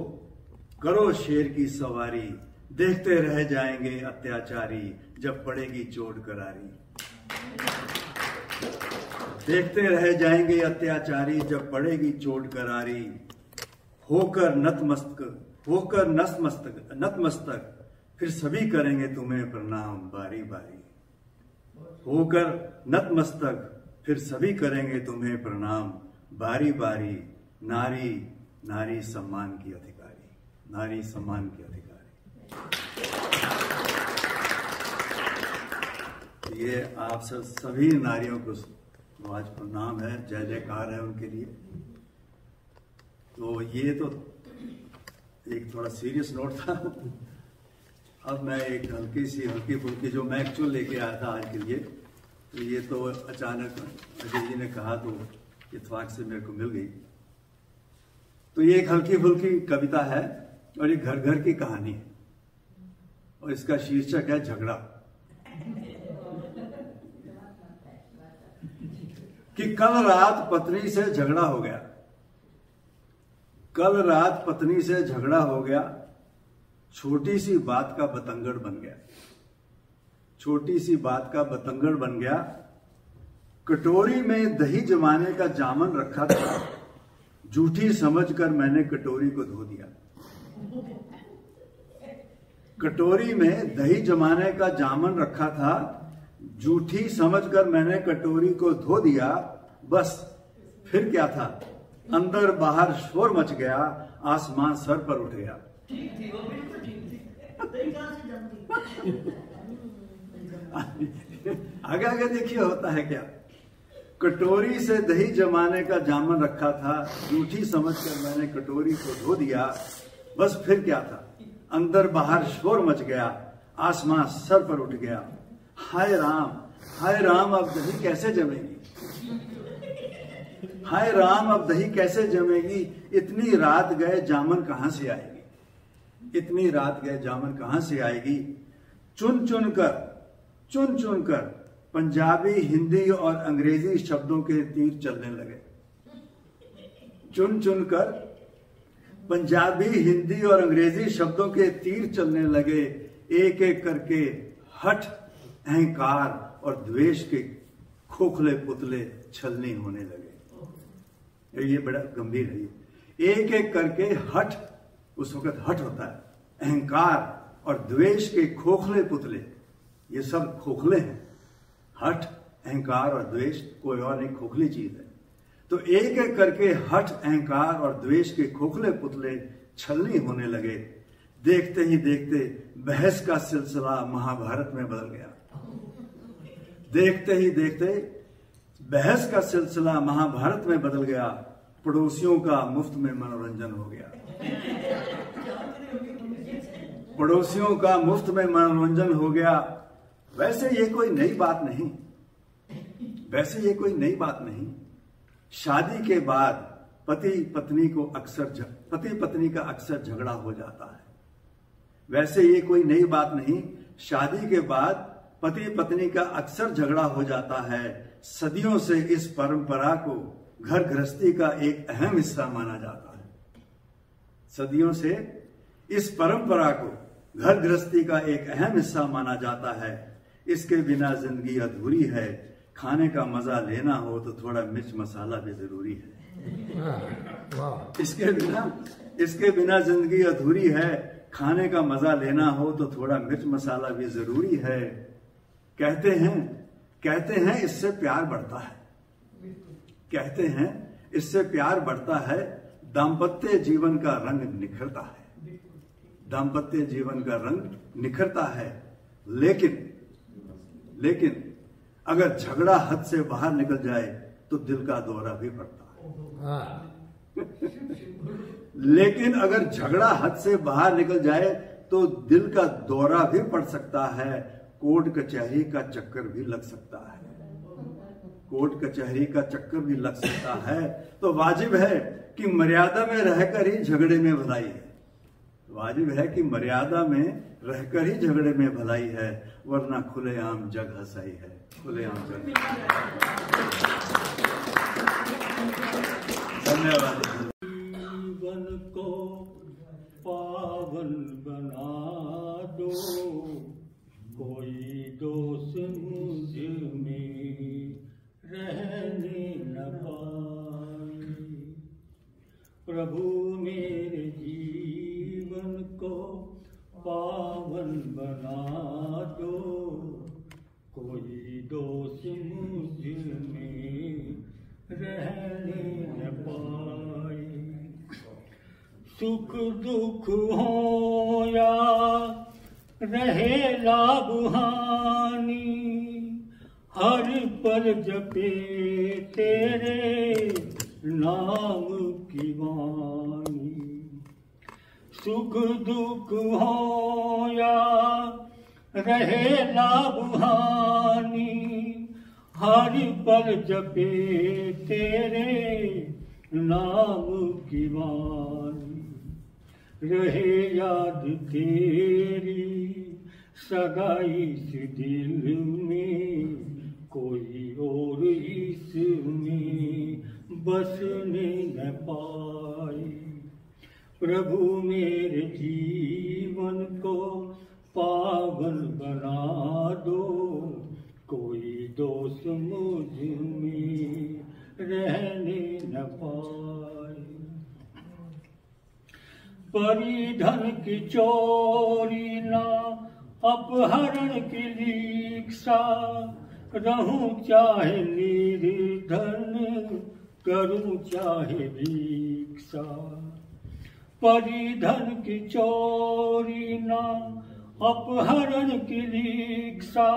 करो शेर की सवारी, देखते रह जाएंगे अत्याचारी जब पड़ेगी चोट करारी, देखते रह जाएंगे अत्याचारी जब पड़ेगी चोट करारी, होकर नतमस्तक फिर सभी करेंगे तुम्हें प्रणाम बारी बारी, होकर नतमस्तक फिर सभी करेंगे तुम्हें प्रणाम बारी बारी, नारी नारी सम्मान की अधिकारी, नारी सम्मान की अधिकारी। ये आप सभी नारियों को आज प्रणाम है, जय जयकार है उनके लिए। तो ये तो एक थोड़ा सीरियस नोट था। अब मैं एक हल्की फुल्की जो मैं एक्चुअल लेके आया था आज के लिए, तो ये तो अचानक अजय जी ने कहा तो इत्तेफाक से मेरे को मिल गई। तो ये एक हल्की फुल्की कविता है और ये घर घर की कहानी है और इसका शीर्षक है झगड़ा। कि कल रात पत्नी से झगड़ा हो गया, कल रात पत्नी से झगड़ा हो गया, छोटी सी बात का बतंगड़ बन गया, छोटी सी बात का बतंगड़ बन गया, कटोरी में दही जमाने का जामन रखा था, झूठी समझकर मैंने कटोरी को धो दिया, कटोरी में दही जमाने का जामन रखा था, झूठी समझकर मैंने कटोरी को धो दिया, बस फिर क्या था, अंदर बाहर शोर मच गया, आसमान सर पर उठ गया। आगे आगे देखिए होता है क्या। कटोरी से दही जमाने का जामन रखा था, झूठी समझकर मैंने कटोरी को धो दिया, बस फिर क्या था, अंदर बाहर शोर मच गया, आसमान सर पर उठ गया। हाय राम अब दही कैसे जमेगी, हाय राम अब दही कैसे जमेगी, इतनी रात गए जामन कहां से आएगी, इतनी रात गए जामन कहां से आएगी। चुन चुन कर पंजाबी, हिंदी और अंग्रेजी शब्दों के तीर चलने लगे, चुन चुन कर पंजाबी, हिंदी और अंग्रेजी शब्दों के तीर चलने लगे, एक एक करके हठ, अहंकार और द्वेष के खोखले पुतले छलनी होने लगे। ये बड़ा गंभीर है। एक एक करके हठ, उस वक्त हठ होता है, अहंकार और द्वेष के खोखले पुतले, ये सब खोखले हैं। हठ, अहंकार और द्वेष कोई और नहीं, खोखली चीज है। तो एक एक करके हठ, अहंकार और द्वेष के खोखले पुतले छलनी होने लगे। देखते ही देखते बहस का सिलसिला महाभारत में बदल गया, देखते ही देखते बहस का सिलसिला महाभारत में बदल गया, पड़ोसियों का मुफ्त में मनोरंजन हो गया, पड़ोसियों का मुफ्त में मनोरंजन हो गया। वैसे ये कोई नई बात नहीं, वैसे ये कोई नई बात नहीं। शादी के बाद पति पत्नी का अक्सर झगड़ा हो जाता है। वैसे ये कोई नई बात नहीं। शादी के बाद पति पत्नी का अक्सर झगड़ा हो जाता है। सदियों से इस परंपरा को घर गृहस्थी का एक अहम हिस्सा माना जाता है। सदियों से इस परंपरा को घर गृहस्थी का एक अहम हिस्सा माना जाता है। इसके बिना जिंदगी अधूरी है। खाने का मजा लेना हो तो थोड़ा मिर्च मसाला भी जरूरी है। इसके बिना जिंदगी अधूरी है। खाने का मजा लेना हो तो थोड़ा मिर्च मसाला भी जरूरी है। कहते हैं इससे प्यार बढ़ता है। कहते हैं इससे प्यार बढ़ता है। दाम्पत्य जीवन का रंग निखरता है। दाम्पत्य जीवन का रंग निखरता है। लेकिन अगर झगड़ा हद से बाहर निकल जाए तो दिल का दौरा भी पड़ता है। लेकिन अगर झगड़ा हद से बाहर निकल जाए तो दिल का दौरा भी पड़ सकता है। कोर्ट कचहरी का चक्कर भी लग सकता है। कोर्ट कचहरी का चक्कर भी लग सकता है। तो वाजिब है कि मर्यादा में रहकर ही झगड़े में भलाई है। वाजिब है कि मर्यादा में रहकर ही झगड़े में भलाई है, वरना खुलेआम जग हंसाई है। खुलेआम जग। धन्यवाद। जीवन को पावन बना दो, कोई दोष मुझ में रहने न पाए। प्रभु मेरे जीवन को पावन बना दो, कोई दोष मुझ में रहने न पाए। सुख दुख हो या रहे लाभ हानि, हर पल जपे तेरे नाम की वाणी। सुख दुख हो या रहे लाभ हानि, हर पल जपे तेरे नाम की वाणी। रहे याद तेरी सदा इस दिल में, कोई और इसमें बसने न पाए। प्रभु मेरे जीवन को पावन बना दो, कोई दोष मुझ में रहने न पाए। परिधन की चोरी ना अपहरण की लीक्षा, रहूं चाहे निर्धन करूं चाहे भिक्षा। परिधन की चोरी ना अपहरण की लीक्षा,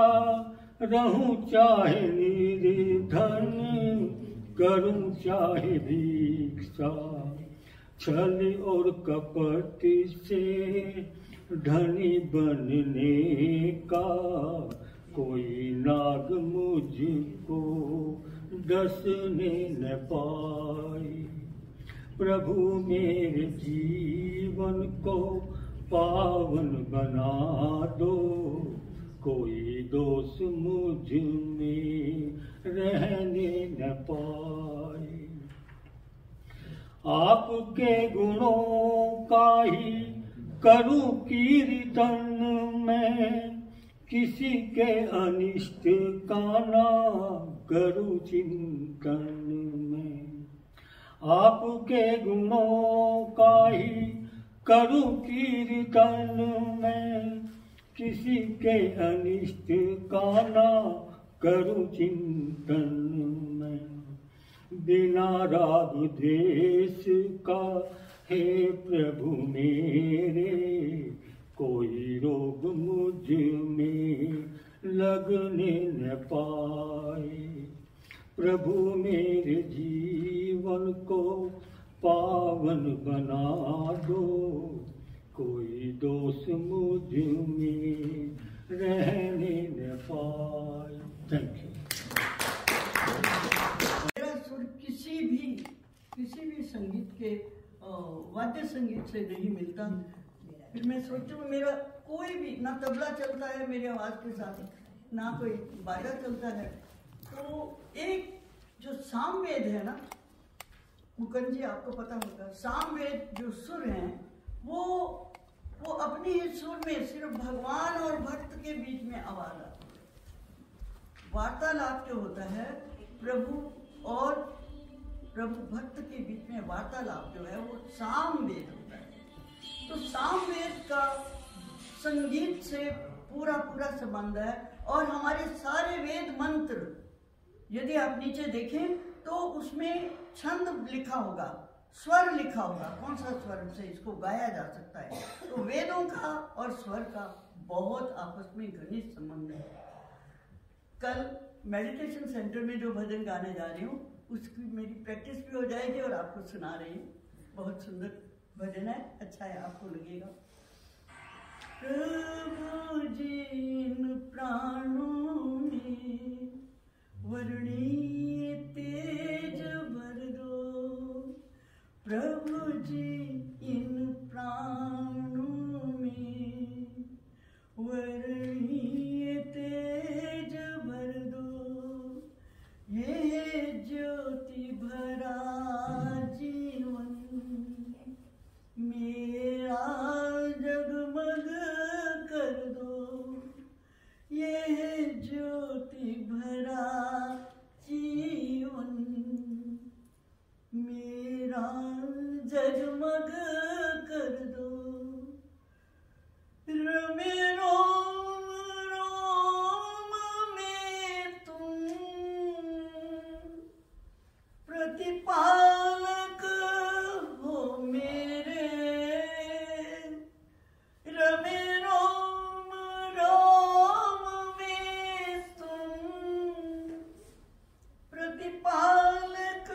रहूं चाहे निर्धन करूं चाहे भिक्षा। छल और कपट से धनी बनने का, कोई नाग मुझको डसने न पाए। प्रभु मेरे जीवन को पावन बना दो, कोई दोष मुझ में रहने न पाए। आपके गुणों का ही करूं कीर्तन मैं, किसी के अनिष्ट का ना करूं चिंतन में। आपके गुणों का ही करूं कीर्तन मैं, किसी के अनिष्ट का ना करूं चिंतन में। बिना राग द्वेष का हे प्रभु मेरे, कोई रोग मुझ में लगने न पाए। प्रभु मेरे जीवन को पावन बना दो, कोई दोष मुझ में रहने न पाए। Thank you. मेरा सुर किसी भी संगीत के वाद्य संगीत से नहीं मिलता। फिर मैं सोचूं मेरा कोई भी ना तबला चलता है मेरी आवाज के साथ, ना कोई बाजा चलता है। तो एक जो सामवेद है ना मुकुंद जी, आपको पता होगा, सामवेद जो सुर हैं वो अपनी ही सुर में सिर्फ भगवान और भक्त के बीच में आवाज आती है। वार्तालाप जो होता है प्रभु और प्रभु भक्त के बीच में वार्तालाप जो है वो सामवेद होता है। तो सामवेद का संगीत से पूरा संबंध है। और हमारे सारे वेद मंत्र यदि आप नीचे देखें तो उसमें छंद लिखा होगा, स्वर लिखा होगा, कौन सा स्वर से इसको गाया जा सकता है। तो वेदों का और स्वर का बहुत आपस में घनिष्ठ संबंध है। कल मेडिटेशन सेंटर में जो भजन गाने जा रही हूँ उसकी मेरी प्रैक्टिस भी हो जाएगी और आपको सुना रही हूँ। बहुत सुंदर भजन है, अच्छा है, आपको लगेगा। प्रभु जिन प्राणों में वर्णीय तेज भर दो, प्रभु जी इन प्राणों में वर्णीय तेज भर दो, ये ज्योति भरा जीवन मेरा जगमग कर दो, ये ज्योति भरा जीवन मेरा जगमग कर दो। रमे रोम रोम में तुम प्रतिपालक हो मेरे, रमे रोम रोम में तुम प्रतिपालक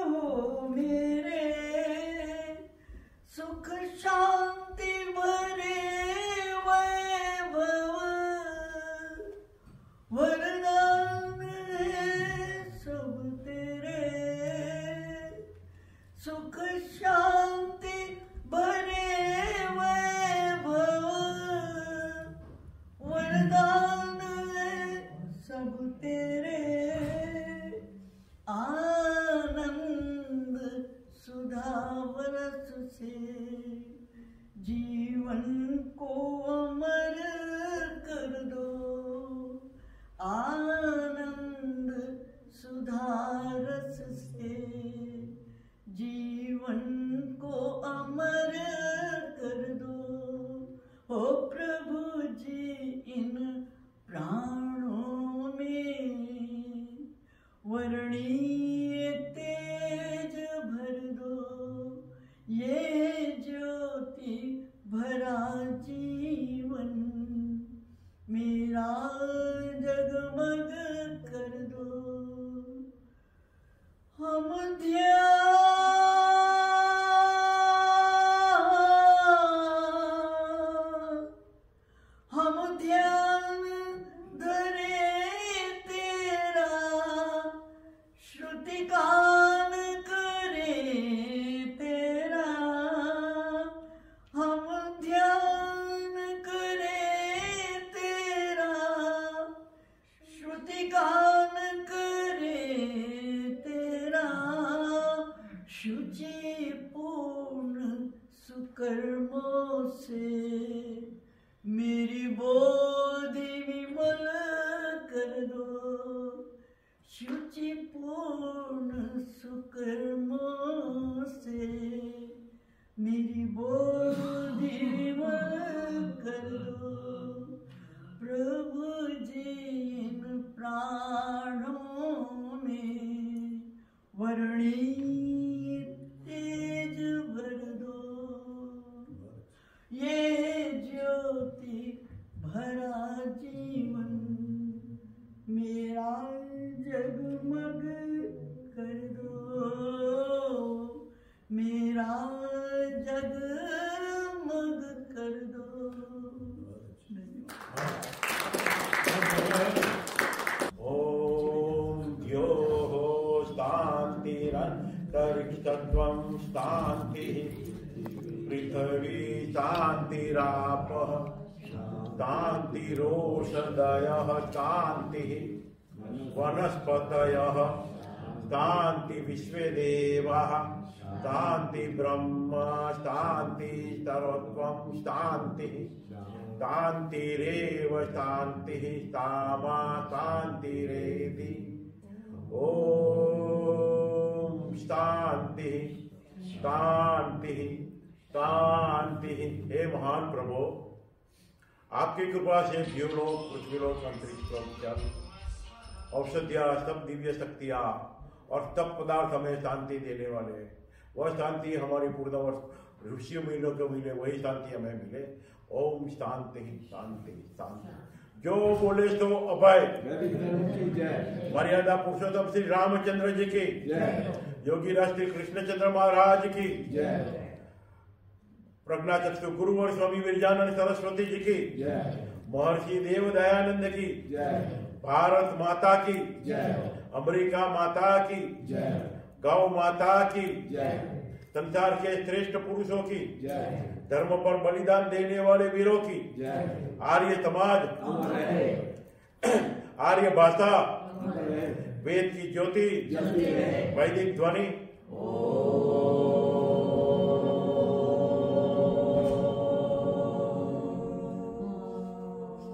हो मेरे, सुख शांति भरे वैभव वरदान है सब तेरे, सुख शांति भरे वैभव वरदान है सब तेरे, आनंद सुधा बरस से जीवन को अमर कर दो, आनंद सुधा रस से जीवन को अमर कर दो। ओ प्रभु जी इन प्राणों में वर्णीय तेज भर दो, ये ज्योति भरा जीवन मेरा जगमग कर दो। हम ध्यान धरे तेरा, श्रुति गान करे तेरा, हम ध्यान करे तेरा, श्रुति गान करे तेरा, शुचि पूर्ण सुकर्मों से मेरी बोधि विमल कर दो, शुचि पूर्ण सुकर्मों से मेरी बोधि विमल कर दो। प्रभु जी इन प्राणों में वर्णीय तेज भर दो, ये ज्योति भरा जीवन मेरा जगमग कर दो, मेरा जगमग कर दो। ओम द्योः शान्तिरन्तरिक्षत्वं शान्तिः, पृथिवी शान्तिरापः शान्तिरोषधयः शान्तिः वनस्पतयः शान्ति विश्वदेवः शान्ति ब्रह्म शान्ति सर्वत्वं शान्तिः शान्तिरेव शान्तिः सामा शान्तिरेति ओम शांति शांति शांति। हे महान प्रभु, आपकी कृपा से जीवलोक पृथ्वीलोक अंतरिक्ष जल औषधिया सब दिव्य शक्तियां और सब पदार्थ हमें शांति देने वाले हैं। वह शांति हमारी पूर्णवर्ष ऋषि मिलों को मिले, वही शांति हमें मिले। ओम शांति शांति शांति। जो बोले सो अभय। मर्यादा पुरुषोत्तम श्री रामचंद्र जी की, योगी राष्ट्रीय कृष्णचंद्र महाराज की, प्रज्ञाचक्षु गुरुवर स्वामी विरजानंद सरस्वती जी की, महर्षि देव दयानंद की, भारत माता की, अमेरिका माता की, गौ माता की, संसार के श्रेष्ठ पुरुषों की, धर्म पर बलिदान देने वाले वीरों की, आर्य समाज, आर्य भाषा, वेद की ज्योति, वैदिक ध्वनि,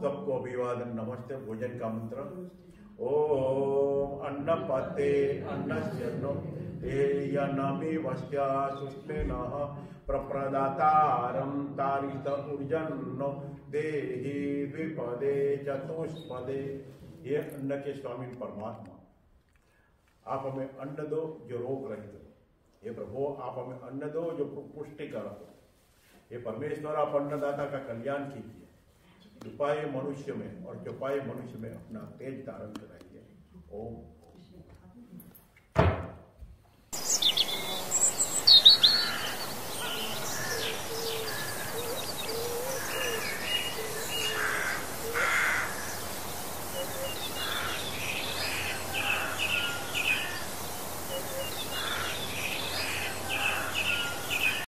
सबको अभिवादन नमस्ते। भोजन का मंत्र ओम अन्नपते अन्नस्यन्नो एयनमि वस्या सुष्मेनः प्रप्रदातारं तारित ऊर्जन्नो देहि द्विपदे चतुष्पदे। ये अन्न के स्वामी परमात्मा, आप हमें अन्न दो जो रोग रहित हो। ये प्रभु, आप हमें अन्न दो जो पुष्टिकर हो। ये परमेश्वर, आप अन्नदाता का कल्याण कीजिए। छुपाए मनुष्य में और छुपाए मनुष्य में अपना तेज धारण कराइए। ओम।